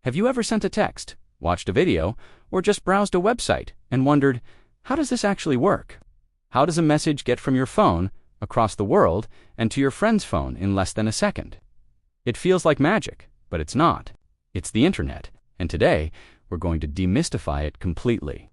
Have you ever sent a text, watched a video, or just browsed a website and wondered, how does this actually work? How does a message get from your phone across the world and to your friend's phone in less than a second? It feels like magic, but it's not. It's the internet, and today we're going to demystify it completely.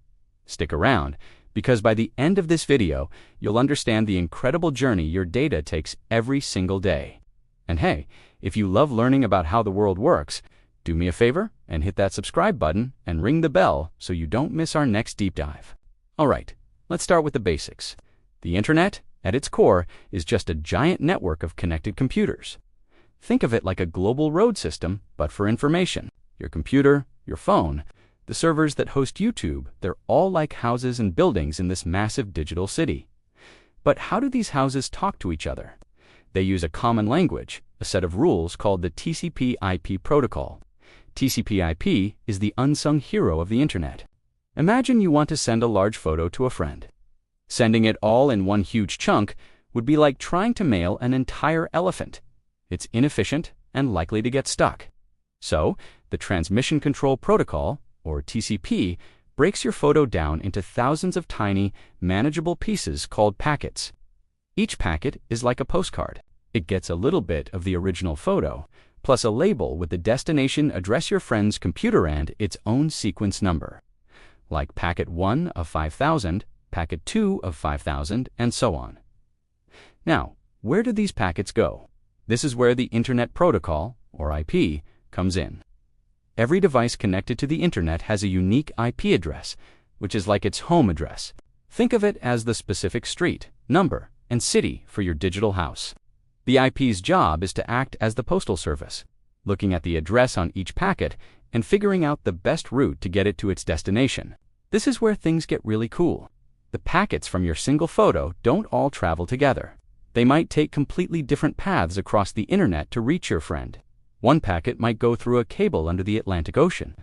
Stick around, because by the end of this video, you'll understand the incredible journey your data takes every single day. And hey, if you love learning about how the world works, do me a favor and hit that subscribe button and ring the bell so you don't miss our next deep dive. All right, let's start with the basics. The internet, at its core, is just a giant network of connected computers. Think of it like a global road system, but for information. Your computer, your phone, the servers that host YouTube, they're all like houses and buildings in this massive digital city. But how do these houses talk to each other? They use a common language, a set of rules called the TCP/IP protocol. TCP/IP is the unsung hero of the internet. Imagine you want to send a large photo to a friend. Sending it all in one huge chunk would be like trying to mail an entire elephant. It's inefficient and likely to get stuck. So, the Transmission Control Protocol, or TCP, breaks your photo down into thousands of tiny, manageable pieces called packets. Each packet is like a postcard. It gets a little bit of the original photo, plus a label with the destination address your friend's computer and its own sequence number, like packet 1 of 5,000, packet 2 of 5,000, and so on. Now, where do these packets go? This is where the Internet Protocol, or IP, comes in. Every device connected to the internet has a unique IP address, which is like its home address. Think of it as the specific street, number, and city for your digital house. The IP's job is to act as the postal service, looking at the address on each packet and figuring out the best route to get it to its destination. This is where things get really cool. The packets from your single photo don't all travel together. They might take completely different paths across the internet to reach your friend. One packet might go through a cable under the Atlantic Ocean.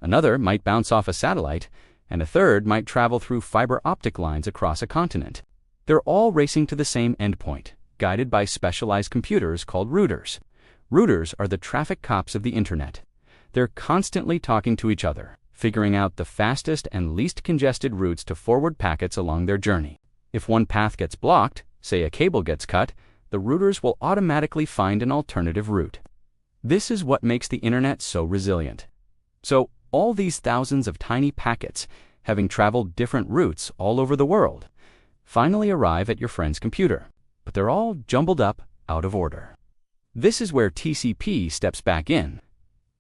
Another might bounce off a satellite, and a third might travel through fiber optic lines across a continent. They're all racing to the same endpoint, guided by specialized computers called routers. Routers are the traffic cops of the internet. They're constantly talking to each other, figuring out the fastest and least congested routes to forward packets along their journey. If one path gets blocked, say a cable gets cut, the routers will automatically find an alternative route. This is what makes the internet so resilient. So, all these thousands of tiny packets, having traveled different routes all over the world, finally arrive at your friend's computer, but they're all jumbled up, out of order. This is where TCP steps back in.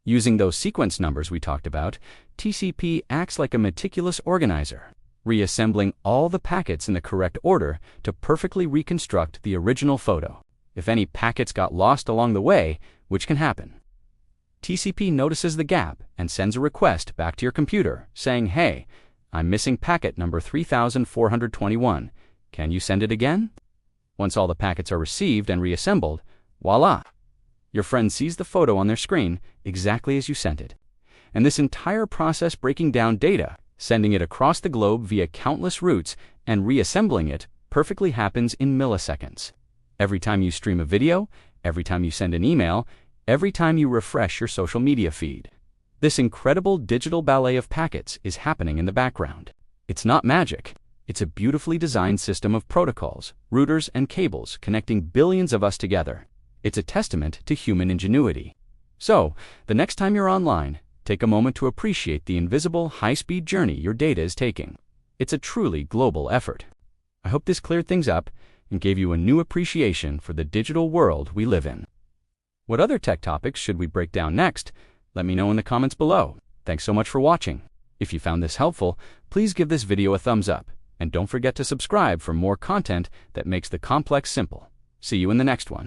Using those sequence numbers we talked about, TCP acts like a meticulous organizer, reassembling all the packets in the correct order to perfectly reconstruct the original photo. If any packets got lost along the way, which can happen, TCP notices the gap and sends a request back to your computer saying, "Hey, I'm missing packet number 3421. Can you send it again?" Once all the packets are received and reassembled, voila! Your friend sees the photo on their screen exactly as you sent it. And this entire process breaking down data, sending it across the globe via countless routes, and reassembling it perfectly happens in milliseconds. Every time you stream a video, every time you send an email, every time you refresh your social media feed. This incredible digital ballet of packets is happening in the background. It's not magic. It's a beautifully designed system of protocols, routers, and cables connecting billions of us together. It's a testament to human ingenuity. So, the next time you're online, take a moment to appreciate the invisible, high-speed journey your data is taking. It's a truly global effort. I hope this cleared things up and gave you a new appreciation for the digital world we live in. What other tech topics should we break down next? Let me know in the comments below. Thanks so much for watching. If you found this helpful, please give this video a thumbs up, and don't forget to subscribe for more content that makes the complex simple. See you in the next one.